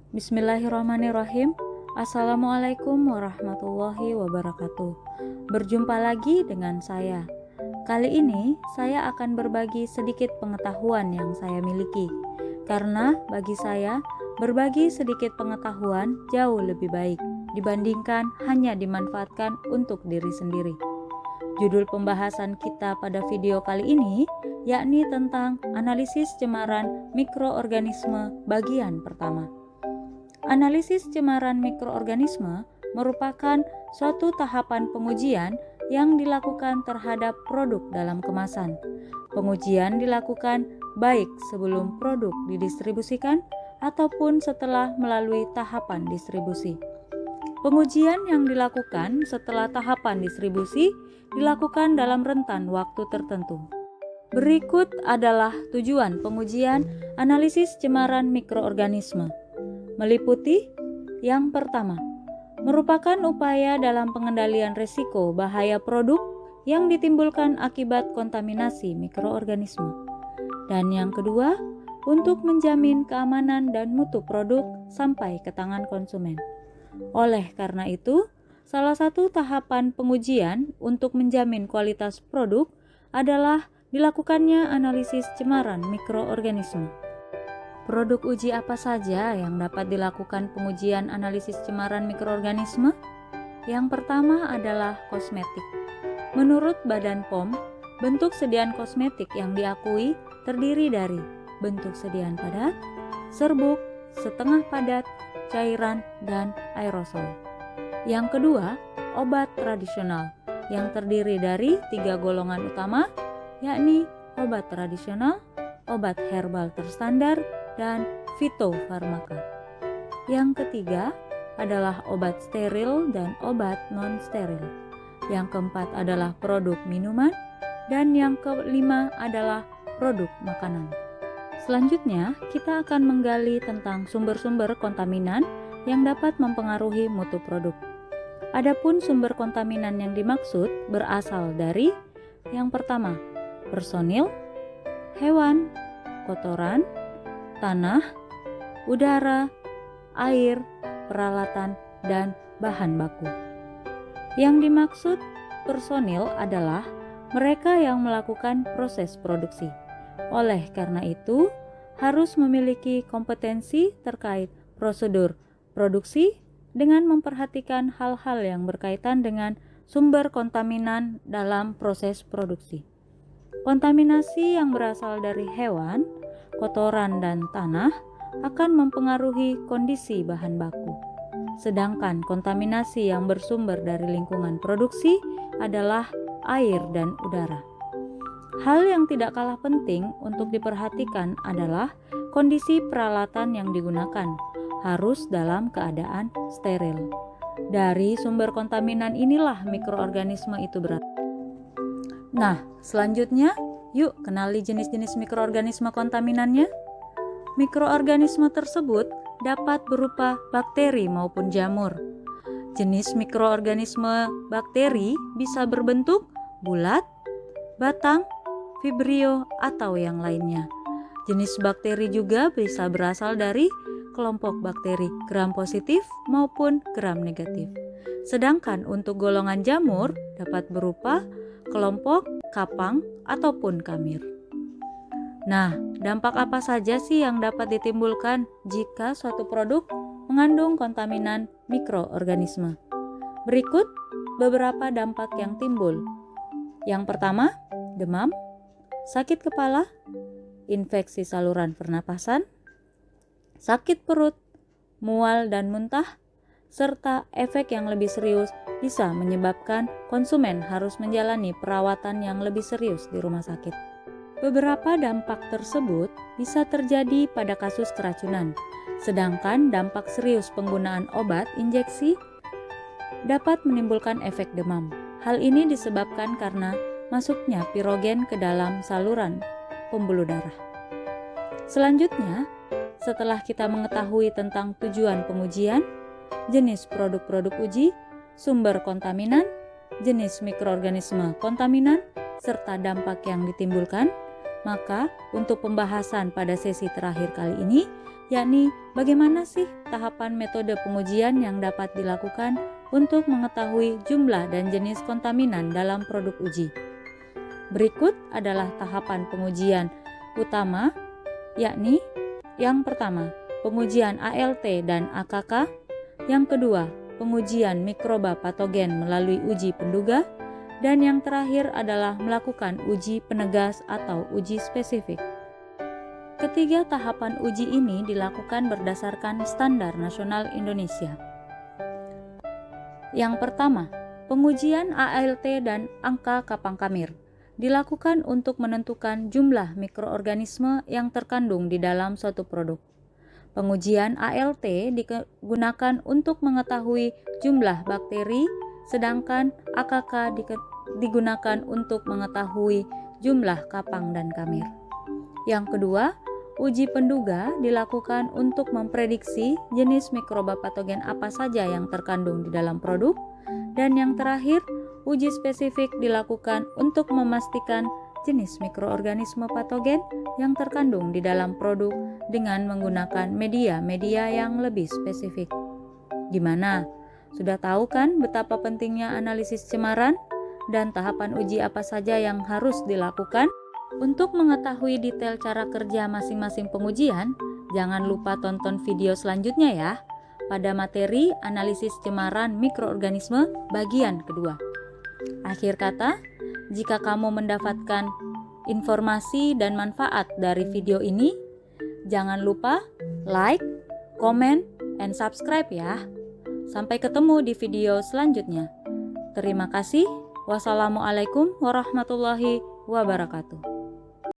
Bismillahirrahmanirrahim. Assalamualaikum warahmatullahi wabarakatuh. Berjumpa lagi dengan saya. Kali ini saya akan berbagi sedikit pengetahuan yang saya miliki. Karena bagi saya, berbagi sedikit pengetahuan jauh lebih baik dibandingkan hanya dimanfaatkan untuk diri sendiri. Judul pembahasan kita pada video kali ini yakni tentang analisis cemaran mikroorganisme bagian pertama. Analisis cemaran mikroorganisme merupakan suatu tahapan pengujian yang dilakukan terhadap produk dalam kemasan. Pengujian dilakukan baik sebelum produk didistribusikan ataupun setelah melalui tahapan distribusi. Pengujian yang dilakukan setelah tahapan distribusi dilakukan dalam rentan waktu tertentu. Berikut adalah tujuan pengujian analisis cemaran mikroorganisme. Meliputi yang pertama, merupakan upaya dalam pengendalian risiko bahaya produk yang ditimbulkan akibat kontaminasi mikroorganisme. Dan yang kedua, untuk menjamin keamanan dan mutu produk sampai ke tangan konsumen. Oleh karena itu, salah satu tahapan pengujian untuk menjamin kualitas produk adalah dilakukannya analisis cemaran mikroorganisme. Produk uji apa saja yang dapat dilakukan pengujian analisis cemaran mikroorganisme? Yang pertama adalah kosmetik. Menurut Badan POM, bentuk sediaan kosmetik yang diakui terdiri dari bentuk sediaan padat, serbuk, setengah padat, cairan, dan aerosol. Yang kedua, obat tradisional yang terdiri dari 3 golongan utama, yakni obat tradisional, obat herbal terstandar, dan fitofarmaka. Yang ketiga adalah obat steril dan obat non-steril. Yang keempat adalah produk minuman, dan yang kelima adalah produk makanan. Selanjutnya, kita akan menggali tentang sumber-sumber kontaminan yang dapat mempengaruhi mutu produk. Adapun sumber kontaminan yang dimaksud berasal dari yang pertama, personil, hewan, kotoran, tanah, udara, air, peralatan, dan bahan baku. Yang dimaksud personil adalah mereka yang melakukan proses produksi. Oleh karena itu, harus memiliki kompetensi terkait prosedur produksi dengan memperhatikan hal-hal yang berkaitan dengan sumber kontaminan dalam proses produksi. Kontaminasi yang berasal dari hewan, kotoran, dan tanah akan mempengaruhi kondisi bahan baku. Sedangkan kontaminasi yang bersumber dari lingkungan produksi adalah air dan udara. Hal yang tidak kalah penting untuk diperhatikan adalah kondisi peralatan yang digunakan harus dalam keadaan steril. Dari sumber kontaminan inilah mikroorganisme itu berasal. Nah, selanjutnya yuk kenali jenis-jenis mikroorganisme kontaminannya. Mikroorganisme tersebut dapat berupa bakteri maupun jamur. Jenis mikroorganisme bakteri bisa berbentuk bulat, batang, vibrio, atau yang lainnya. Jenis bakteri juga bisa berasal dari kelompok bakteri gram positif maupun gram negatif. Sedangkan untuk golongan jamur dapat berupa kelompok kapang ataupun kamir. Nah, dampak apa saja sih yang dapat ditimbulkan jika suatu produk mengandung kontaminan mikroorganisme? Berikut beberapa dampak yang timbul. Yang pertama, demam, sakit kepala, infeksi saluran pernapasan, sakit perut, mual dan muntah, serta efek yang lebih serius bisa menyebabkan konsumen harus menjalani perawatan yang lebih serius di rumah sakit. Beberapa dampak tersebut bisa terjadi pada kasus keracunan, sedangkan dampak serius penggunaan obat injeksi dapat menimbulkan efek demam. Hal ini disebabkan karena masuknya pirogen ke dalam saluran pembuluh darah. Selanjutnya, setelah kita mengetahui tentang tujuan pengujian, jenis produk-produk uji, sumber kontaminan, jenis mikroorganisme kontaminan, serta dampak yang ditimbulkan, maka untuk pembahasan pada sesi terakhir kali ini, yakni bagaimana sih tahapan metode pengujian yang dapat dilakukan untuk mengetahui jumlah dan jenis kontaminan dalam produk uji. Berikut adalah tahapan pengujian utama, yakni yang pertama, pengujian ALT dan AKK, yang kedua, pengujian mikroba patogen melalui uji penduga, dan yang terakhir adalah melakukan uji penegas atau uji spesifik. Ketiga tahapan uji ini dilakukan berdasarkan standar nasional Indonesia. Yang pertama, pengujian ALT dan angka kapang kamir dilakukan untuk menentukan jumlah mikroorganisme yang terkandung di dalam suatu produk. Pengujian ALT digunakan untuk mengetahui jumlah bakteri, sedangkan AKK digunakan untuk mengetahui jumlah kapang dan kamir. Yang kedua, uji penduga dilakukan untuk memprediksi jenis mikroba patogen apa saja yang terkandung di dalam produk. Dan yang terakhir, uji spesifik dilakukan untuk memastikan jenis mikroorganisme patogen yang terkandung di dalam produk dengan menggunakan media-media yang lebih spesifik. Gimana? Sudah tahu kan betapa pentingnya analisis cemaran dan tahapan uji apa saja yang harus dilakukan? Untuk mengetahui detail cara kerja masing-masing pengujian, jangan lupa tonton video selanjutnya ya, pada materi analisis cemaran mikroorganisme bagian kedua. Akhir kata, jika kamu mendapatkan informasi dan manfaat dari video ini, jangan lupa like, comment, and subscribe ya. Sampai ketemu di video selanjutnya. Terima kasih. Wassalamualaikum warahmatullahi wabarakatuh.